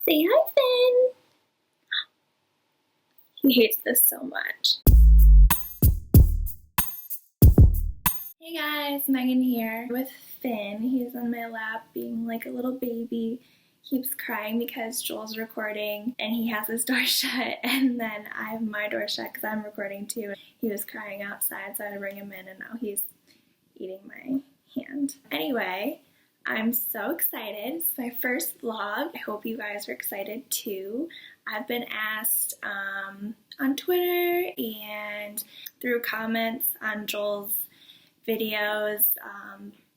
Say hi, Finn. He hates this so much. Hey guys, Megan here with Finn. He's on my lap being like a little baby. Keeps crying because Joel's recording and he has his door shut, and then I have my door shut because I'm recording too. He was crying outside, so I had to bring him in, and now he's eating my hand. Anyway, I'm so excited. It's my first vlog. I hope you guys are excited too. I've been asked on Twitter and through comments on Joel's videos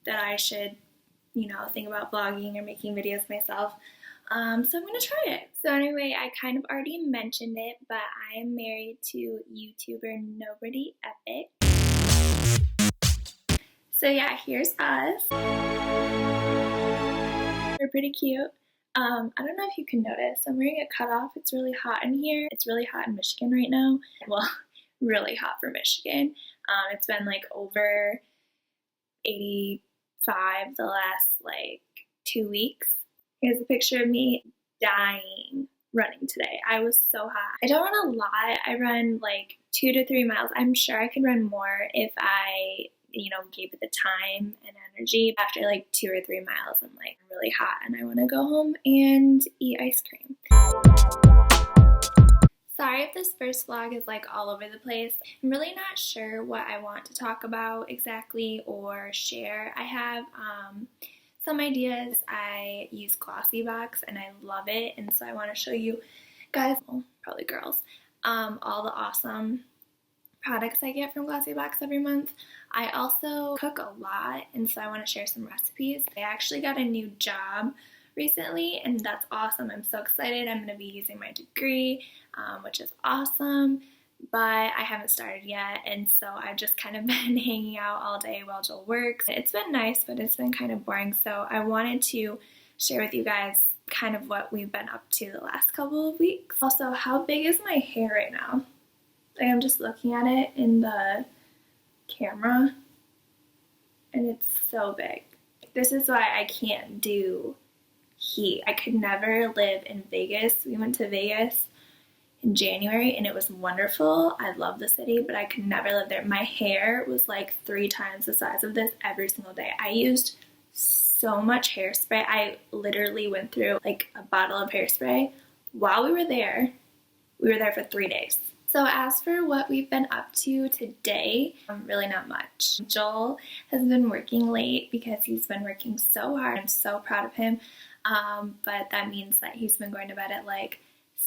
that I should, think about vlogging or making videos myself. So I'm gonna try it. So anyway, I kind of already mentioned it, but I am married to YouTuber Nobody Epic. So yeah, here's us. We're pretty cute. I don't know if you can notice, I'm wearing a cutoff. It's really hot in here. It's really hot in Michigan right now. Well, really hot for Michigan. It's been like over 85 the last 2 weeks. Here's a picture of me dying running today. I was so hot. I don't run a lot. I run 2 to 3 miles. I'm sure I could run more if I gave it the time and energy. After 2 or 3 miles, I'm really hot and I want to go home and eat ice cream. Sorry if this first vlog is all over the place. I'm really not sure what I want to talk about exactly or share. I have some ideas. I use Glossybox and I love it, and so I want to show you guys, well, probably girls, all the awesome products I get from Glossybox every month. I also cook a lot, and so I want to share some recipes. I actually got a new job recently, and that's awesome. I'm so excited. I'm going to be using my degree, which is awesome, but I haven't started yet, and so I've just kind of been hanging out all day while Joel works. It's been nice, but it's been kind of boring, so I wanted to share with you guys kind of what we've been up to the last couple of weeks. Also, how big is my hair right now? I'm just looking at it in the camera, and it's so big. This is why I can't do heat. I could never live in Vegas. We went to Vegas in January and it was wonderful. I love the city, but I could never live there. My hair was 3 times the size of this every single day. I used so much hairspray. I literally went through a bottle of hairspray while we were there. We were there for 3 days. So as for what we've been up to today, really not much. Joel has been working late because he's been working so hard. I'm so proud of him. But that means that he's been going to bed at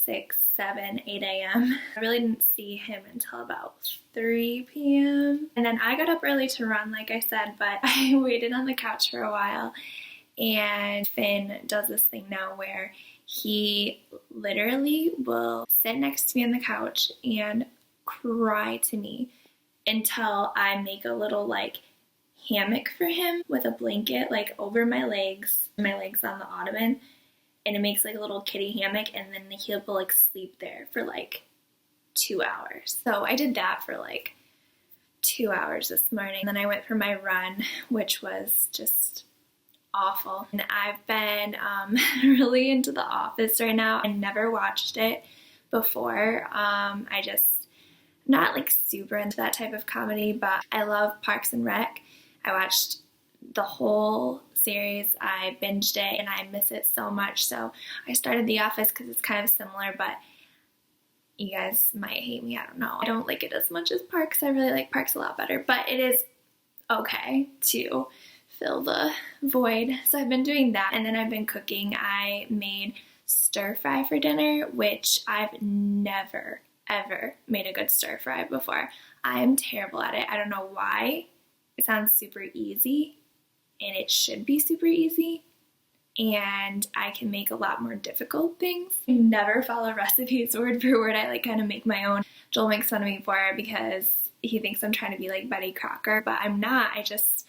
6, 7, 8 a.m. I really didn't see him until about 3 p.m. And then I got up early to run, like I said, but I waited on the couch for a while. And Finn does this thing now where he literally will sit next to me on the couch and cry to me until I make a little hammock for him with a blanket over my legs on the ottoman, and it makes a little kitty hammock, and then he'll sleep there for 2 hours. So I did that for 2 hours this morning. Then I went for my run, which was just awful. And I've been really into The Office right now. I never watched it before. I just not super into that type of comedy, but I love Parks and Rec. I watched the whole series. I binged it and I miss it so much. So I started The Office because it's kind of similar, but you guys might hate me. I don't know. I don't like it as much as Parks. I really like Parks a lot better, but it is okay to fill the void. So I've been doing that, and then I've been cooking. I made stir fry for dinner, which I've never ever made a good stir fry before. I am terrible at it. I don't know why. It sounds super easy, and it should be super easy, and I can make a lot more difficult things. I never follow recipes word for word. I kind of make my own. Joel makes fun of me for it because he thinks I'm trying to be like Betty Crocker, but I'm not. I just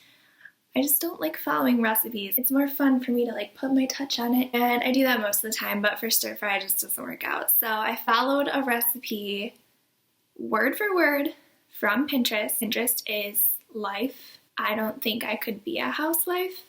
don't like following recipes. It's more fun for me to put my touch on it, and I do that most of the time, but for stir fry it just doesn't work out. So I followed a recipe word for word from Pinterest. Pinterest is life. I don't think I could be a housewife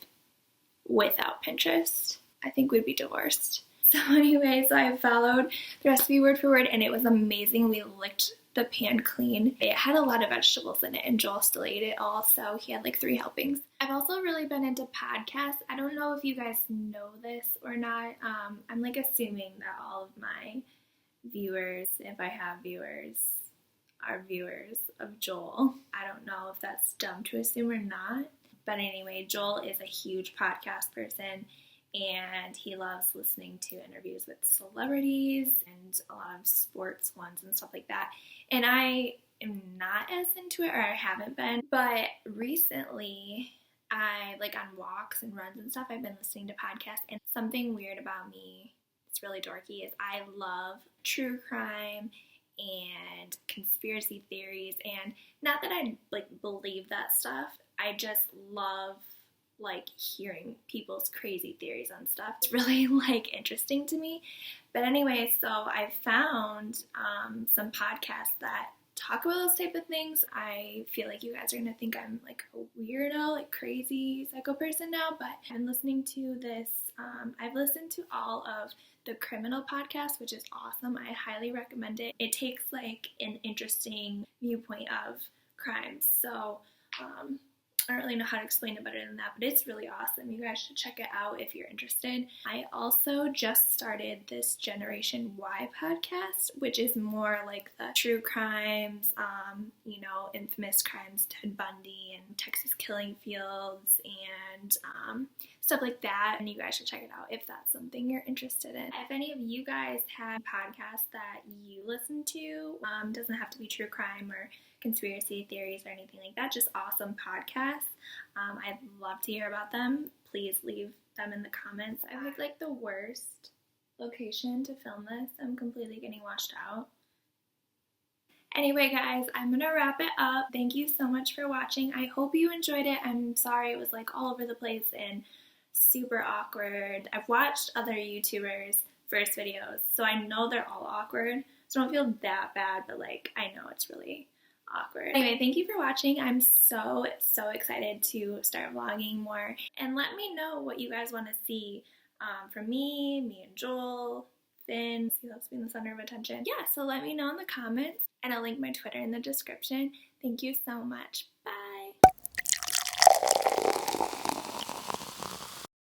without Pinterest. I think we'd be divorced. So anyway, so I followed the recipe word for word and it was amazing. We licked the pan clean. It had a lot of vegetables in it and Joel still ate it all, so he had like 3 helpings. I've also really been into podcasts. I don't know if you guys know this or not. I'm like assuming that all of my viewers, if I have viewers, are viewers of Joel. I don't know if that's dumb to assume or not. But anyway, Joel is a huge podcast person and he loves listening to interviews with celebrities and a lot of sports ones and stuff like that. And I am not as into it, or I haven't been, but recently I, like on walks and runs and stuff, I've been listening to podcasts, and something weird about me, it's really dorky, is I love true crime and conspiracy theories, and not that I like believe that stuff, I just love like hearing people's crazy theories on stuff. It's really like interesting to me. But anyway, so I found some podcasts that talk about those type of things. I feel like you guys are gonna think I'm like a weirdo, like crazy psycho person now, but I've been listening to this. I've listened to all of the Criminal podcast, which is awesome. I highly recommend it. It takes like an interesting viewpoint of crimes. So I don't really know how to explain it better than that, but it's really awesome. You guys should check it out if you're interested. I also just started this Generation Y podcast, which is more like the true crimes, infamous crimes, Ted Bundy and Texas Killing Fields and stuff like that. And you guys should check it out if that's something you're interested in. If any of you guys have podcasts that you listen to, doesn't have to be true crime or conspiracy theories or anything like that, just awesome podcasts. I'd love to hear about them. Please leave them in the comments. I picked like the worst location to film this. I'm completely getting washed out. Anyway guys, I'm gonna wrap it up. Thank you so much for watching. I hope you enjoyed it. I'm sorry it was like all over the place and super awkward. I've watched other YouTubers' first videos, so I know they're all awkward. So don't feel that bad, but like I know it's really awkward. Anyway, thank you for watching. I'm so excited to start vlogging more, and let me know what you guys want to see from me and Joel, Finn. He loves being the center of attention. Yeah, so let me know in the comments, and I'll link my Twitter in the description. Thank you so much. Bye.